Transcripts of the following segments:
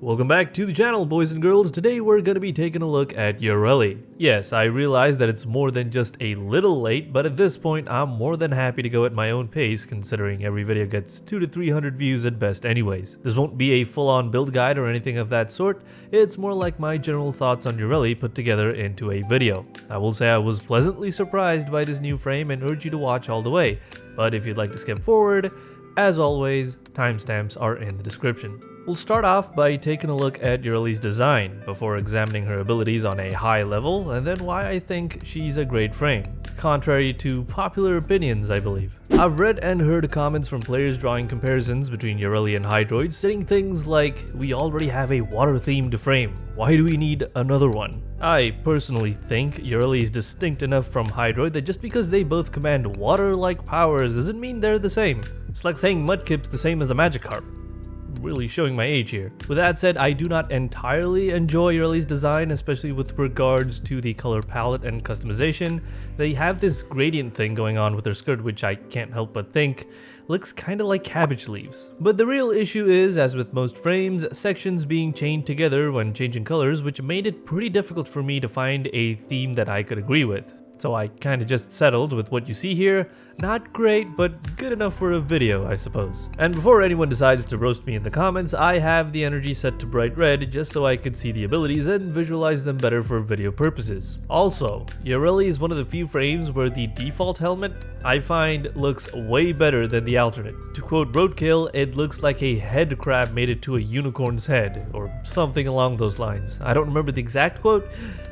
Welcome back to the channel, boys and girls. Today we're going to be taking a look at Yareli. Yes, I realize that it's more than just a little late, but at this point I'm more than happy to go at my own pace considering every video gets 200 to 300 views at best anyways. This won't be a full-on build guide or anything of that sort, it's more like my general thoughts on Yareli put together into a video. I will say I was pleasantly surprised by this new frame and urge you to watch all the way, but if you'd like to skip forward, as always, timestamps are in the description. We'll start off by taking a look at Yareli's design, before examining her abilities on a high level, and then why I think she's a great frame. Contrary to popular opinions, I believe. I've read and heard comments from players drawing comparisons between Yareli and Hydroid, stating things like, "We already have a water-themed frame, why do we need another one?" I personally think Yareli is distinct enough from Hydroid that just because they both command water-like powers doesn't mean they're the same. It's like saying Mudkip's the same as a Magikarp. Really showing my age here. With that said, I do not entirely enjoy Yareli's design, especially with regards to the color palette and customization. They have this gradient thing going on with their skirt, which I can't help but think looks kinda like cabbage leaves. But the real issue is, as with most frames, sections being chained together when changing colors, which made it pretty difficult for me to find a theme that I could agree with. So I kinda just settled with what you see here. Not great, but good enough for a video, I suppose. And before anyone decides to roast me in the comments, I have the energy set to bright red just so I could see the abilities and visualize them better for video purposes. Also, Yareli is one of the few frames where the default helmet, I find, looks way better than the alternate. To quote Roadkill, it looks like a head crab made it to a unicorn's head, or something along those lines. I don't remember the exact quote.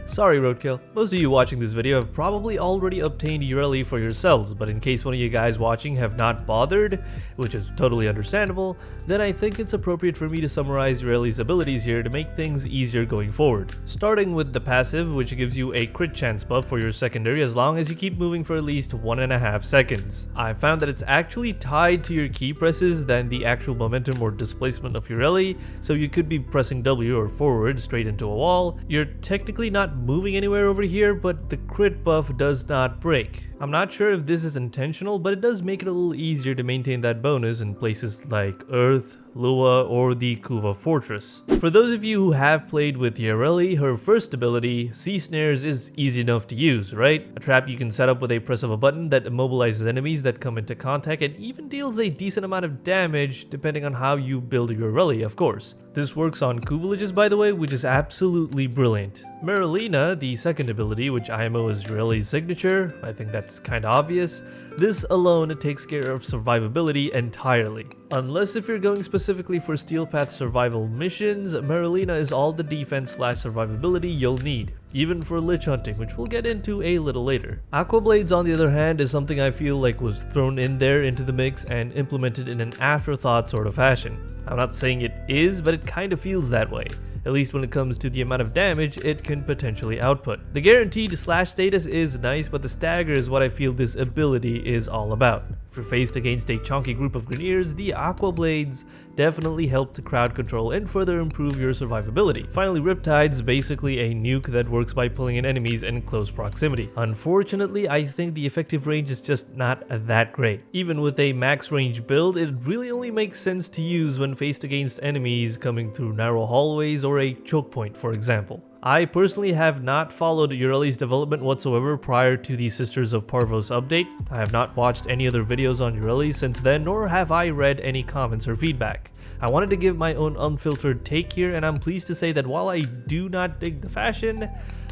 Sorry Roadkill. Most of you watching this video have probably already obtained Yareli for yourselves, but in case one of you guys watching have not bothered, which is totally understandable, then I think it's appropriate for me to summarize Yareli's abilities here to make things easier going forward. Starting with the passive, which gives you a crit chance buff for your secondary as long as you keep moving for at least 1.5 seconds. I found that it's actually tied to your key presses than the actual momentum or displacement of Yareli, so you could be pressing W or forward straight into a wall. You're technically not moving anywhere over here, but the crit buff does not break. I'm not sure if this is intentional, but it does make it a little easier to maintain that bonus in places like Earth, Lua, or the Kuva Fortress. For those of you who have played with Yareli, her first ability, Sea Snares, is easy enough to use, right? A trap you can set up with a press of a button that immobilizes enemies that come into contact and even deals a decent amount of damage depending on how you build Yareli, of course. This works on Kuvillages, by the way, which is absolutely brilliant. Merlina, the second ability, which IMO is Yareli's signature, I think that's kinda obvious. This alone takes care of survivability entirely. Unless if you're going specifically for Steel Path survival missions, Merlina is all the defense/survivability you'll need, even for Lich Hunting, which we'll get into a little later. Aqua Blades, on the other hand, is something I feel like was thrown in there into the mix and implemented in an afterthought sort of fashion. I'm not saying it is, but it kind of feels that way. At least when it comes to the amount of damage it can potentially output. The guaranteed slash status is nice, but the stagger is what I feel this ability is all about. If you're faced against a chunky group of Grineers, the Aqua Blades definitely help to crowd control and further improve your survivability. Finally, Riptide's basically a nuke that works by pulling in enemies in close proximity. Unfortunately, I think the effective range is just not that great. Even with a max range build, it really only makes sense to use when faced against enemies coming through narrow hallways or a choke point, for example. I personally have not followed Yareli's development whatsoever prior to the Sisters of Parvos update. I have not watched any other videos on Yareli since then, nor have I read any comments or feedback. I wanted to give my own unfiltered take here, and I'm pleased to say that while I do not dig the fashion,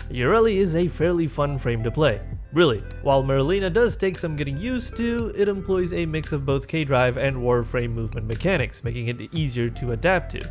Yareli is a fairly fun frame to play. Really, while Merlina does take some getting used to, it employs a mix of both K-Drive and Warframe movement mechanics, making it easier to adapt to.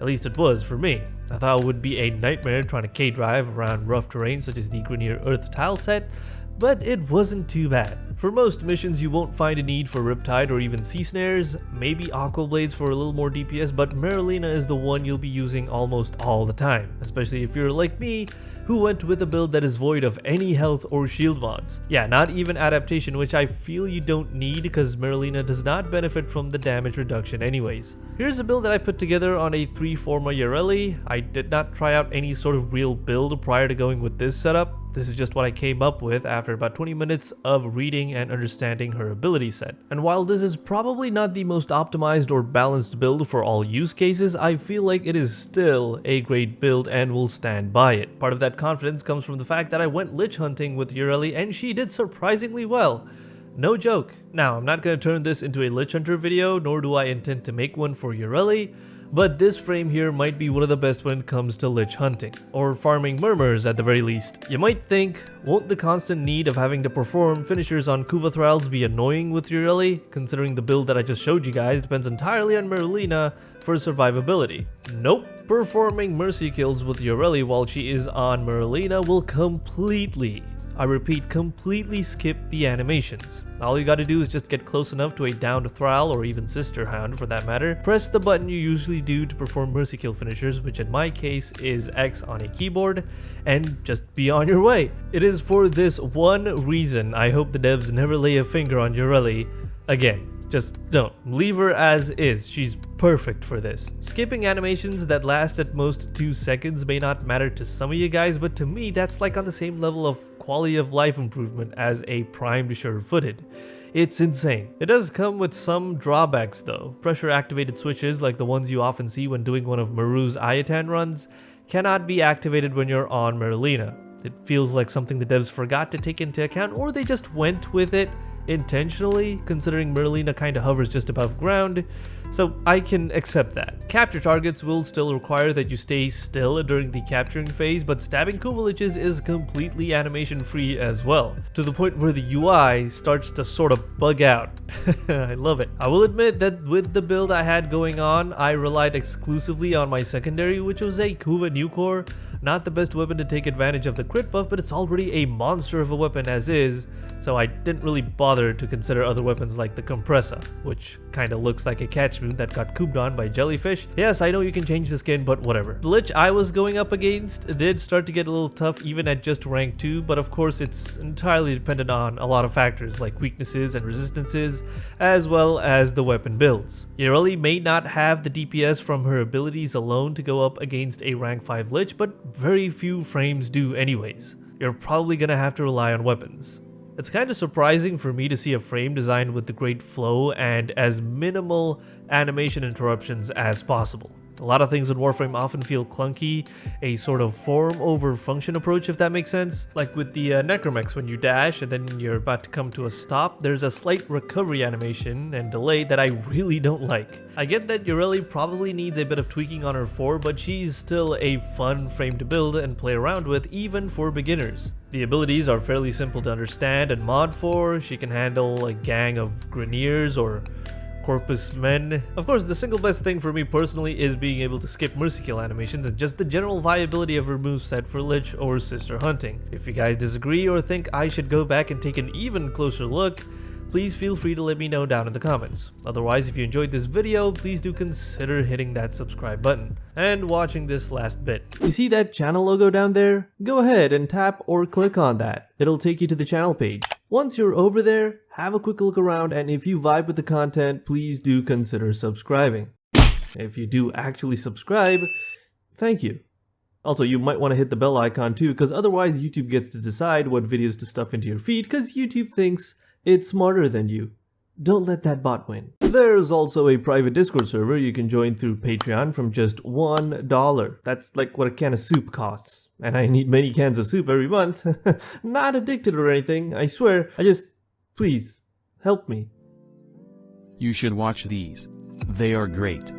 At least it was for me. I thought it would be a nightmare trying to K-Drive around rough terrain such as the Grenier Earth tile set, but it wasn't too bad. For most missions you won't find a need for Riptide or even Sea Snares, maybe Aqua Blades for a little more DPS, but Merlina is the one you'll be using almost all the time, especially if you're like me, who went with a build that is void of any health or shield mods. Yeah, not even adaptation, which I feel you don't need because Merlina does not benefit from the damage reduction anyways. Here's a build that I put together on a 3 Forma Yareli. I did not try out any sort of real build prior to going with this setup. This is just what I came up with after about 20 minutes of reading and understanding her ability set. And while this is probably not the most optimized or balanced build for all use cases, I feel like it is still a great build and will stand by it. Part of that confidence comes from the fact that I went Lich Hunting with Yareli and she did surprisingly well. No joke. Now, I'm not going to turn this into a Lich Hunter video, nor do I intend to make one for Yareli, but this frame here might be one of the best when it comes to Lich Hunting, or farming murmurs at the very least. You might think, won't the constant need of having to perform finishers on Kuva Thralls be annoying with Yareli, considering the build that I just showed you guys depends entirely on Merlina for survivability? Nope. Performing mercy kills with Yareli while she is on Merlina will completely, I repeat, completely skip the animations. All you gotta do is just get close enough to a downed Thrall, or even Sister Hound for that matter, press the button you usually do to perform mercy kill finishers, which in my case is X on a keyboard, and just be on your way. It is for this one reason I hope the devs never lay a finger on Yareli again. Just don't. Leave her as is. She's perfect for this. Skipping animations that last at most 2 seconds may not matter to some of you guys, but to me that's like on the same level of quality of life improvement as a primed sure-footed. It's insane. It does come with some drawbacks though. Pressure activated switches like the ones you often see when doing one of Maru's Ayatan runs cannot be activated when you're on Merlina. It feels like something the devs forgot to take into account, or they just went with it intentionally, considering Merlina kinda hovers just above ground, so I can accept that. Capture targets will still require that you stay still during the capturing phase, but stabbing Kuva Liches is completely animation free as well, to the point where the UI starts to sort of bug out. I love it. I will admit that with the build I had going on, I relied exclusively on my secondary, which was a Kuva Nucore. Not the best weapon to take advantage of the crit buff, but it's already a monster of a weapon as is, so I didn't really bother to consider other weapons like the Compressor, which kinda looks like a catch moon that got cooped on by jellyfish. Yes, I know you can change the skin, but whatever. The Lich I was going up against did start to get a little tough even at just rank 2, but of course it's entirely dependent on a lot of factors like weaknesses and resistances, as well as the weapon builds. Yareli may not have the DPS from her abilities alone to go up against a rank 5 Lich, but very few frames do anyways. You're probably gonna have to rely on weapons. It's kind of surprising for me to see a frame designed with the great flow and as minimal animation interruptions as possible. A lot of things in Warframe often feel clunky, a sort of form over function approach, if that makes sense. Like with the Necromex, when you dash and then you're about to come to a stop, there's a slight recovery animation and delay that I really don't like. I get that Yareli probably needs a bit of tweaking on her 4, but she's still a fun frame to build and play around with, even for beginners. The abilities are fairly simple to understand and mod for. She can handle a gang of Greniers or Corpus Men. Of course, the single best thing for me personally is being able to skip mercy kill animations and just the general viability of her moveset for Lich or Sister Hunting. If you guys disagree or think I should go back and take an even closer look, please feel free to let me know down in the comments. Otherwise, if you enjoyed this video, please do consider hitting that subscribe button and watching this last bit. You see that channel logo down there? Go ahead and tap or click on that. It'll take you to the channel page. Once you're over there, have a quick look around, and if you vibe with the content, please do consider subscribing. If you do actually subscribe, thank you. Also, you might want to hit the bell icon too, because otherwise YouTube gets to decide what videos to stuff into your feed, because YouTube thinks it's smarter than you. Don't let that bot win. There's also a private Discord server you can join through Patreon from just $1. That's like what a can of soup costs. And I need many cans of soup every month. Not addicted or anything, I swear. Please, help me. You should watch these. They are great.